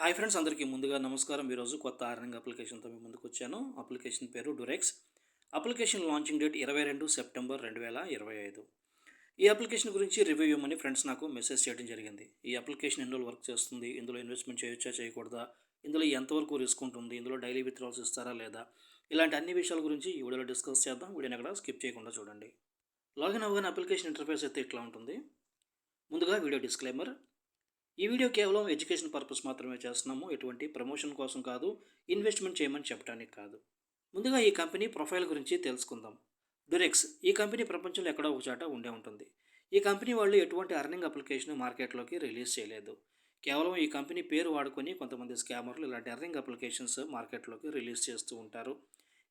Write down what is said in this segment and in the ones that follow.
Hi friends, అందరికీ ముందుగా నమస్కారం. ఈరోజు కొత్త అర్నింగ్ అప్లికేషన్తో మీ ముందుకు వచ్చాను. అప్లికేషన్ పేరు Durex. Application launching date 22 September 2025. ఈ అప్లికేషన్ గురించి రివ్యూ ఇవ్వమని ఫ్రెండ్స్ నాకు మెసేజ్ చేయడం జరిగింది. ఈ అప్లికేషన్ ఎన్ని రోజులు వర్క్ చేస్తుంది, ఇందులో ఇన్వెస్ట్మెంట్ చేయొచ్చా చేయకూడదా, ఇందులో ఎంతవరకు రిస్క్ ఉంటుంది, ఇందులో డైలీ విత్డ్రాల్స్ ఇస్తారా లేదా, ఇలాంటి అన్ని విషయాల గురించి ఈ వీడియోలో డిస్కస్ చేద్దాం. వీడియోని ఎక్కడ స్కిప్ చేయకుండా చూడండి. లాగిన్ అవ్వగానే అప్లికేషన్ ఇంటర్ఫేస్ అయితే ఇట్లా ఉంటుంది. ముందుగా వీడియో డిస్క్లైమర్. ఈ వీడియో కేవలం ఎడ్యుకేషన్ పర్పస్ మాత్రమే చేస్తున్నాము. ఎటువంటి ప్రమోషన్ కోసం కాదు, ఇన్వెస్ట్మెంట్ చేయమని చెప్పడానికి కాదు. ముందుగా ఈ కంపెనీ ప్రొఫైల్ గురించి తెలుసుకుందాం. డురెక్స్ ఈ కంపెనీ ప్రపంచంలో ఎక్కడో ఒక చోట ఉండే ఉంటుంది. ఈ కంపెనీ వాళ్ళు ఎటువంటి అర్నింగ్ అప్లికేషన్ మార్కెట్లోకి రిలీజ్ చేయలేదు. కేవలం ఈ కంపెనీ పేరు వాడుకొని కొంతమంది స్కామర్లు ఇలాంటి అర్నింగ్ అప్లికేషన్స్ మార్కెట్లోకి రిలీజ్ చేస్తూ ఉంటారు.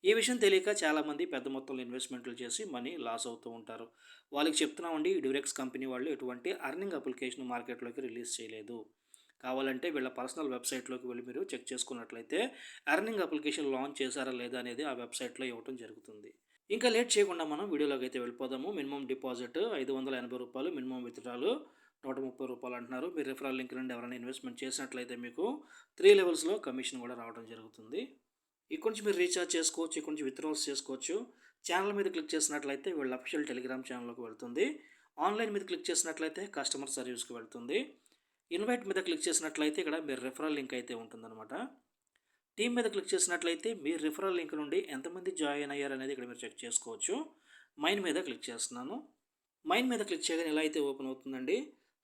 ఈ విషయం తెలియక చాలామంది పెద్ద మొత్తంలో ఇన్వెస్ట్మెంట్లు చేసి మనీ లాస్ అవుతూ ఉంటారు. వాళ్ళకి చెప్తున్నామండి, ఈ డ్యూరెక్స్ కంపెనీ వాళ్ళు ఎటువంటి అర్నింగ్ అప్లికేషన్ మార్కెట్లోకి రిలీజ్ చేయలేదు. కావాలంటే వీళ్ళ పర్సనల్ వెబ్సైట్లోకి వెళ్ళి మీరు చెక్ చేసుకున్నట్లయితే అర్నింగ్ అప్లికేషన్ లాంచ్ చేశారా లేదా అనేది ఆ వెబ్సైట్లో ఇవ్వడం జరుగుతుంది. ఇంకా లేట్ చేయకుండా మనం వీడియోలోకి అయితే వెళ్ళిపోదాము. మినిమం డిపాజిట్ ₹580, మినిమం విత్డ్రాలు ₹130 అంటున్నారు. మీరు రిఫరల్ లింక్ నుండి ఎవరైనా ఇన్వెస్ట్మెంట్ చేసినట్లయితే మీకు 3 లెవెల్స్లో కమిషన్ కూడా రావడం జరుగుతుంది. ఇక్కడ నుంచి మీరు రీఛార్జ్ చేసుకోవచ్చు, ఇక్కడ నుంచి విత్డ్రాల్స్ చేసుకోవచ్చు. ఛానల్ మీద క్లిక్ చేసినట్లయితే వీళ్ళ అఫీషియల్ టెలిగ్రామ్ ఛానల్లోకి వెళ్తుంది. ఆన్లైన్ మీద క్లిక్ చేసినట్లయితే కస్టమర్ సర్వీస్కి వెళ్తుంది. ఇన్వైట్ మీద క్లిక్ చేసినట్లయితే ఇక్కడ మీరు రిఫరల్ లింక్ అయితే ఉంటుందన్నమాట. టీమ్ మీద క్లిక్ చేసినట్లయితే మీ రిఫరల్ లింక్ నుండి ఎంతమంది జాయిన్ అయ్యారు అనేది ఇక్కడ మీరు చెక్ చేసుకోవచ్చు. మైన్ మీద క్లిక్ చేస్తున్నాను. మైన్ మీద క్లిక్ చేయగానే ఎలా అయితే ఓపెన్ అవుతుందండి.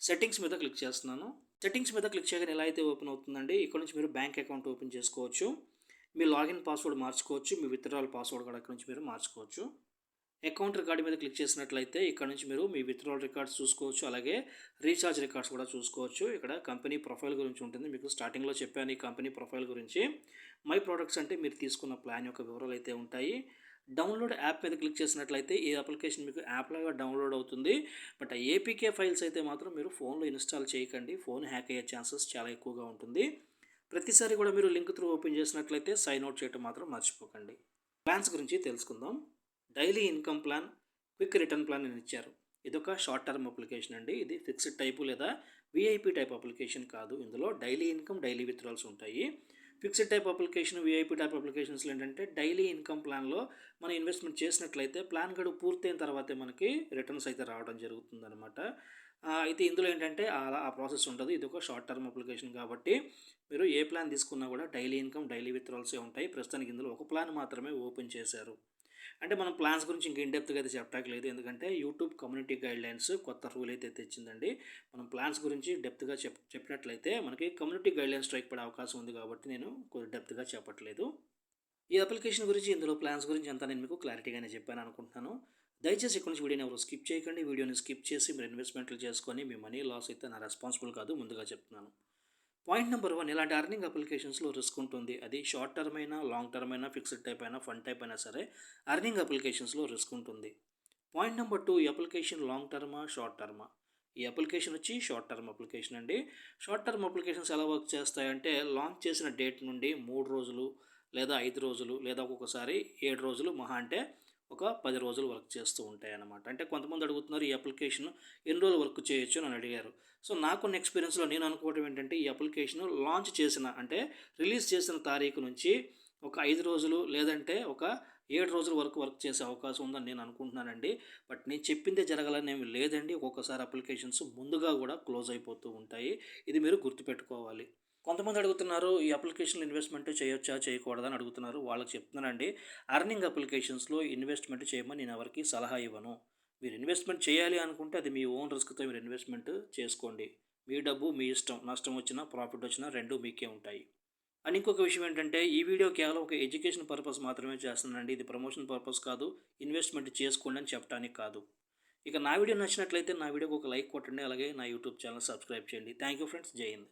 సెట్టింగ్స్ మీద క్లిక్ చేస్తున్నాను. సెట్టింగ్స్ మీద క్లిక్ చేయగానే ఎలా అయితే ఓపెన్ అవుతుందండి. ఇక్కడ నుంచి మీరు బ్యాంక్ అకౌంట్ ఓపెన్ చేసుకోవచ్చు. మీ లాగిన్ పాస్వర్డ్ మార్చుకోవచ్చు. మీ విత్డ్రాల్ పాస్వర్డ్ కూడా ఇక్కడ నుంచి మీరు మార్చుకోవచ్చు. అకౌంట్ రికార్డ్ మీద క్లిక్ చేసినట్లయితే ఇక్కడ నుంచి మీరు మీ విత్డ్రాల్ రికార్డ్స్ చూసుకోవచ్చు. అలాగే రీఛార్జ్ రికార్డ్స్ కూడా చూసుకోవచ్చు. ఇక్కడ కంపెనీ ప్రొఫైల్ గురించి ఉంటుంది. మీకు స్టార్టింగ్లో చెప్పాను ఈ కంపెనీ ప్రొఫైల్ గురించి. మై ప్రోడక్ట్స్ అంటే మీరు తీసుకున్న ప్లాన్ యొక్క వివరాలు అయితే ఉంటాయి. డౌన్లోడ్ యాప్ మీద క్లిక్ చేసినట్లయితే ఈ అప్లికేషన్ మీకు యాప్ లాగా డౌన్లోడ్ అవుతుంది. బట్ ఏపీకే ఫైల్స్ అయితే మాత్రం మీరు ఫోన్లో ఇన్స్టాల్ చేయకండి. ఫోన్ హ్యాక్ అయ్యే ఛాన్సెస్ చాలా ఎక్కువగా ఉంటుంది. ప్రతిసారి కూడా మీరు లింక్ త్రూ ఓపెన్ చేసినట్లయితే సైన్ అవుట్ చేయడం మాత్రం మర్చిపోకండి. ప్లాన్స్ గురించి తెలుసుకుందాం. Daily income plan, quick return plan అని ఇచ్చారు. ఇదొక షార్ట్ టర్మ్ అప్లికేషన్ అండి. ఇది ఫిక్స్డ్ టైపు లేదా విఐపి టైప్ అప్లికేషన్ కాదు. ఇందులో డైలీ ఇన్కమ్, డైలీ విత్డ్రాల్స్ ఉంటాయి. Fixed type application, VIP type అప్లికేషన్స్లో ఏంటంటే డైలీ ఇన్కమ్ ప్లాన్లో మనం ఇన్వెస్ట్మెంట్ చేసినట్లయితే ప్లాన్ గడువు పూర్తయిన తర్వాతే మనకి రిటర్న్స్ అయితే రావడం జరుగుతుందన్నమాట. అయితే ఇందులో ఏంటంటే ఆ ప్రాసెస్ ఉంటుంది. ఇది ఒక షార్ట్ టర్మ్ అప్లికేషన్ కాబట్టి మీరు ఏ ప్లాన్ తీసుకున్నా కూడా డైలీ ఇన్కమ్, డైలీ విత్డ్రాల్సే ఉంటాయి. ప్రస్తుతానికి ఇందులో ఒక ప్లాన్ మాత్రమే ఓపెన్ చేశారు. అంటే మనం ప్లాన్స్ గురించి ఇంక ఇన్డెప్త్గా అయితే చెప్పడానికి లేదు. ఎందుకంటే యూట్యూబ్ కమ్యూనిటీ గైడ్లైన్స్ కొత్త రూల్ అయితే తెచ్చిందండి. మనం ప్లాన్స్ గురించి డెప్త్గా చెప్పినట్లయితే మనకి కమ్యూనిటీ గైడ్లైన్స్ స్ట్రైక్ పడే అవకాశం ఉంది కాబట్టి నేను కొద్ది డెప్త్గా చెప్పట్లేదు. ఈ అప్లికేషన్ గురించి, ఇందులో ప్లాన్స్ గురించి అంతా నేను మీకు క్లారిటీగానే చెప్పాను అనుకుంటున్నాను. దయచేసి ఇక్కడ నుంచి వీడియోని ఎవరు స్కిప్ చేయకండి. వీడియోని స్కిప్ చేసి మీరు ఇన్వెస్ట్మెంట్లు చేసుకొని మీ మనీ లాస్ అయితే నా రెస్పాన్సిబుల్ కాదు, ముందుగా చెప్తున్నాను. పాయింట్ నెంబర్ 1, ఇలాంటి అర్నింగ్ అప్లికేషన్స్లో రిస్క్ ఉంటుంది. అది షార్ట్ టర్మ్ అయినా, లాంగ్ టర్మ్ అయినా, ఫిక్స్డ్ టైప్ అయినా, ఫండ్ టైప్ అయినా సరే అర్నింగ్ అప్లికేషన్స్లో రిస్క్ ఉంటుంది. పాయింట్ నెంబర్ 2, ఈ అప్లికేషన్ లాంగ్ టర్మా, షార్ట్ టర్మా? ఈ అప్లికేషన్ వచ్చి షార్ట్ టర్మ్ అప్లికేషన్ అండి. షార్ట్ టర్మ్ అప్లికేషన్స్ ఎలా వర్క్ చేస్తాయంటే లాంచ్ చేసిన డేట్ నుండి 3 రోజులు లేదా 5 రోజులు లేదా ఒక్కొక్కసారి 7 రోజులు, మహా అంటే ఒక 10 రోజులు వర్క్ చేస్తూ ఉంటాయి అన్నమాట. అంటే కొంతమంది అడుగుతున్నారు, ఈ అప్లికేషన్ ఎన్ని రోజులు వర్క్ చేయొచ్చు అని అడిగారు. సో నాకున్న ఎక్స్పీరియన్స్లో నేను అనుకోవడం ఏంటంటే ఈ అప్లికేషన్ లాంచ్ చేసిన అంటే రిలీజ్ చేసిన తారీఖు నుంచి ఒక 5 రోజులు లేదంటే ఒక 7 రోజుల వరకు వర్క్ చేసే అవకాశం ఉందని నేను అనుకుంటున్నానండి. బట్ నేను చెప్పిందే జరగాలని ఏమి లేదండి. ఒక్కొక్కసారి అప్లికేషన్స్ ముందుగా కూడా క్లోజ్ అయిపోతూ ఉంటాయి. ఇది మీరు గుర్తుపెట్టుకోవాలి. కొంతమంది అడుగుతున్నారు, ఈ అప్లికేషన్లో ఇన్వెస్ట్మెంట్ చేయొచ్చా చేయకూడదా అని అడుగుతున్నారు. వాళ్ళకి చెప్తున్నానండి, అర్నింగ్ అప్లికేషన్స్లో ఇన్వెస్ట్మెంట్ చేయమని నేను ఎవరికి సలహా ఇవ్వను. మీరు ఇన్వెస్ట్మెంట్ చేయాలి అనుకుంటే అది మీ ఓన్ రిస్క్తో మీరు ఇన్వెస్ట్మెంట్ చేసుకోండి. మీ డబ్బు మీ ఇష్టం. నష్టం వచ్చినా ప్రాఫిట్ వచ్చినా రెండు మీకే ఉంటాయి. అండ్ ఇంకొక విషయం ఏంటంటే ఈ వీడియో కేవలం ఒక ఎడ్యుకేషన్ పర్పస్ మాత్రమే చేస్తున్నానండి. ఇది ప్రమోషన్ పర్పస్ కాదు, ఇన్వెస్ట్మెంట్ చేసుకోండి అని చెప్పడానికి కాదు. ఇక నా వీడియో నచ్చినట్లయితే నా వీడియోకి ఒక లైక్ కొట్టండి. అలాగే నా యూట్యూబ్ ఛానల్ సబ్స్క్రైబ్ చేయండి. Thank you friends. జై హింద్.